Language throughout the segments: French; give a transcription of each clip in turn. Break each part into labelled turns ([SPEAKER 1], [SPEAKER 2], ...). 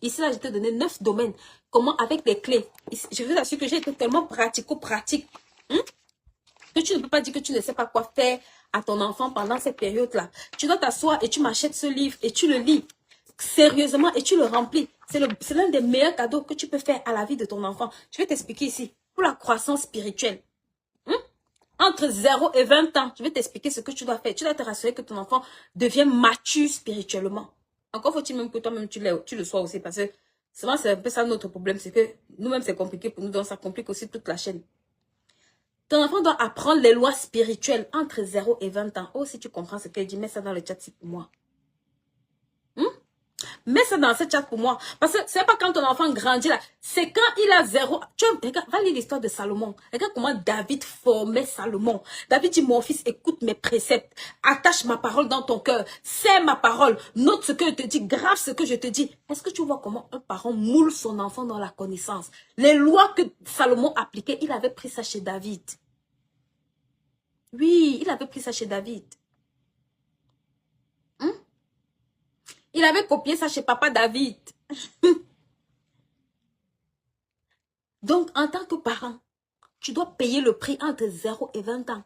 [SPEAKER 1] Ici, là, je t'ai donné 9 domaines. Comment, avec des clés. Ici, je vous assure que j'ai été tellement pratico-pratique. Que tu ne peux pas dire que tu ne sais pas quoi faire à ton enfant pendant cette période-là. Tu dois t'asseoir et tu m'achètes ce livre et tu le lis sérieusement et tu le remplis. C'est l'un des meilleurs cadeaux que tu peux faire à la vie de ton enfant. Je vais t'expliquer ici. Pour la croissance spirituelle. Entre 0 et 20 ans, je vais t'expliquer ce que tu dois faire. Tu dois te rassurer que ton enfant devienne mature spirituellement. Encore faut-il même que toi-même tu le sois aussi. Parce que souvent, c'est un peu ça notre problème. C'est que nous-mêmes, c'est compliqué pour nous. Donc, ça complique aussi toute la chaîne. Ton enfant doit apprendre les lois spirituelles entre 0 et 20 ans. Oh, si tu comprends ce qu'elle dit, mets ça dans le chat, c'est pour moi. Mets ça dans ce chat pour moi. Parce que c'est pas quand ton enfant grandit là. C'est quand il a 0. Regarde, va lire l'histoire de Salomon. Regarde comment David formait Salomon. David dit, mon fils, écoute mes préceptes. Attache ma parole dans ton cœur. Serre ma parole. Note ce que je te dis. Grave ce que je te dis. Est-ce que tu vois comment un parent moule son enfant dans la connaissance? Les lois que Salomon appliquait, il avait pris ça chez David. Oui, il avait pris ça chez David. Il avait copié ça chez papa David. Donc, en tant que parent, tu dois payer le prix entre 0 et 20 ans.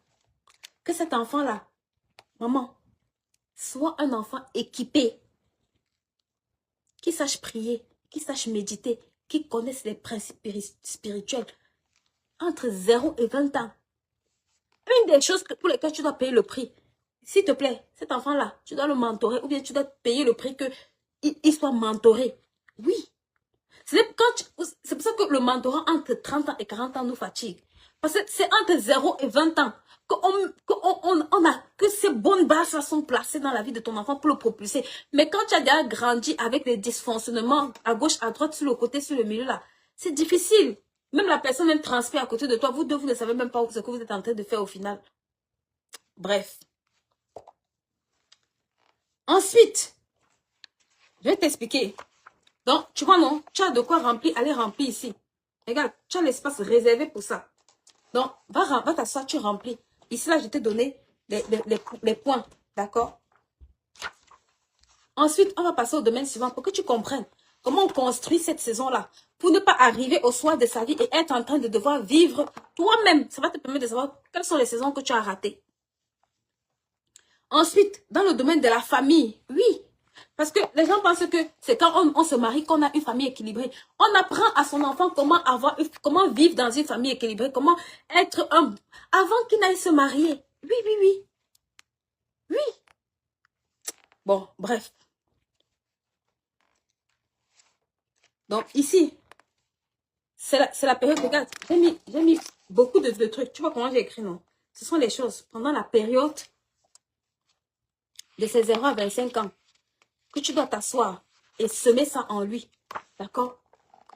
[SPEAKER 1] Que cet enfant-là, maman, soit un enfant équipé, qui sache prier, qui sache méditer, qui connaisse les principes spirituels. Entre 0 et 20 ans. Une des choses pour lesquelles tu dois payer le prix, s'il te plaît, cet enfant-là, tu dois le mentorer ou bien tu dois payer le prix qu'il soit mentoré. Oui. C'est pour ça que le mentorat entre 30 ans et 40 ans nous fatigue. Parce que c'est entre 0 et 20 ans que ces bonnes bases sont placées dans la vie de ton enfant pour le propulser. Mais quand tu as déjà grandi avec des dysfonctionnements à gauche, à droite, sur le côté, sur le milieu là, c'est difficile. Même la personne même transmet à côté de toi, vous deux, vous ne savez même pas ce que vous êtes en train de faire au final. Bref. Ensuite, je vais t'expliquer. Donc, tu vois, non? Tu as de quoi remplir, allez remplir ici. Regarde, tu as l'espace réservé pour ça. Donc, va t'asseoir, tu remplis. Ici, là, je t'ai donné les points. D'accord? Ensuite, on va passer au domaine suivant pour que tu comprennes comment on construit cette saison-là. Pour ne pas arriver au soir de sa vie et être en train de devoir vivre toi-même. Ça va te permettre de savoir quelles sont les saisons que tu as ratées. Ensuite, dans le domaine de la famille, oui. Parce que les gens pensent que c'est quand on se marie qu'on a une famille équilibrée. On apprend à son enfant comment vivre dans une famille équilibrée, comment être un... Avant qu'il n'aille se marier. Oui, oui, oui. Oui. Bon, bref. Donc, ici, c'est la période, regarde, j'ai mis beaucoup de trucs. Tu vois comment j'ai écrit, non? Ce sont les choses pendant la période de ses 0 à 25 ans que tu dois t'asseoir et semer ça en lui. D'accord?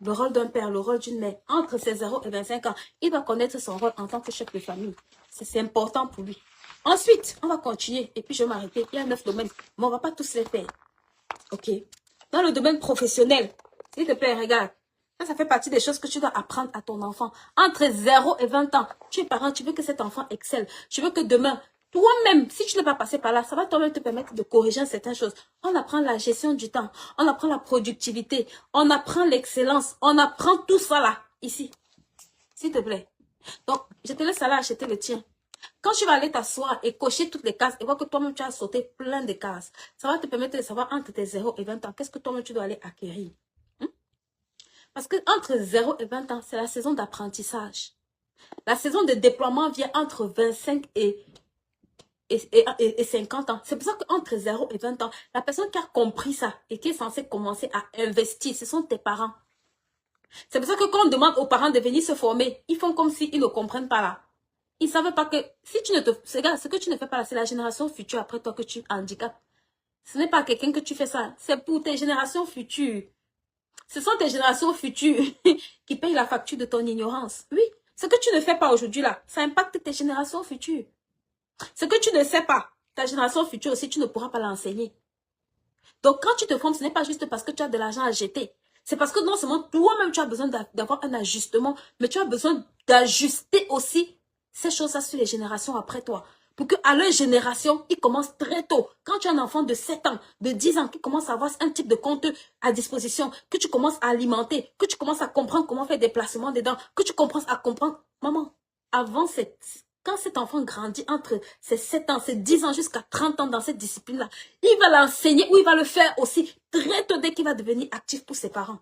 [SPEAKER 1] Le rôle d'un père, le rôle d'une mère, entre ses 0 et 25 ans, il doit connaître son rôle en tant que chef de famille. C'est important pour lui. Ensuite, on va continuer et puis je vais m'arrêter. Il y a 9 domaines, mais on ne va pas tous les faire. Ok? Dans le domaine professionnel, s'il te plaît, regarde. Ça fait partie des choses que tu dois apprendre à ton enfant. Entre 0 et 20 ans, tu es parent, tu veux que cet enfant excelle. Tu veux que demain, toi-même, si tu n'es pas passé par là, ça va toi-même te permettre de corriger certaines choses. On apprend la gestion du temps, on apprend la productivité, on apprend l'excellence, on apprend tout ça là, ici. S'il te plaît. Donc, je te laisse aller acheter le tien. Quand tu vas aller t'asseoir et cocher toutes les cases et voir que toi-même tu as sauté plein de cases, ça va te permettre de savoir entre tes 0 et 20 ans, qu'est-ce que toi-même tu dois aller acquérir. Parce que entre 0 et 20 ans, c'est la saison d'apprentissage. La saison de déploiement vient entre 25 et 50 ans. C'est pour ça qu'entre 0 et 20 ans, la personne qui a compris ça et qui est censée commencer à investir, ce sont tes parents. C'est pour ça que quand on demande aux parents de venir se former, ils font comme s'ils ne comprennent pas là. Ils ne savent pas que si tu ne te... Regarde, ce que tu ne fais pas là, c'est la génération future après toi que tu handicapes. Ce n'est pas quelqu'un que tu fais ça. C'est pour tes générations futures. Ce sont tes générations futures qui payent la facture de ton ignorance. Oui, ce que tu ne fais pas aujourd'hui là, ça impacte tes générations futures. Ce que tu ne sais pas, ta génération future aussi, tu ne pourras pas l'enseigner. Donc quand tu te formes, ce n'est pas juste parce que tu as de l'argent à jeter. C'est parce que non seulement toi-même tu as besoin d'avoir un ajustement, mais tu as besoin d'ajuster aussi ces choses-là sur les générations après toi. pour qu'à leur génération, ils commencent très tôt. Quand tu as un enfant de 7 ans, de 10 ans, qui commence à avoir un type de compte à disposition, que tu commences à alimenter, que tu commences à comprendre comment faire des placements dedans, que tu commences à comprendre, maman, avant quand cet enfant grandit entre ses 7 ans, ses 10 ans jusqu'à 30 ans dans cette discipline-là, il va l'enseigner ou il va le faire aussi très tôt dès qu'il va devenir actif pour ses parents.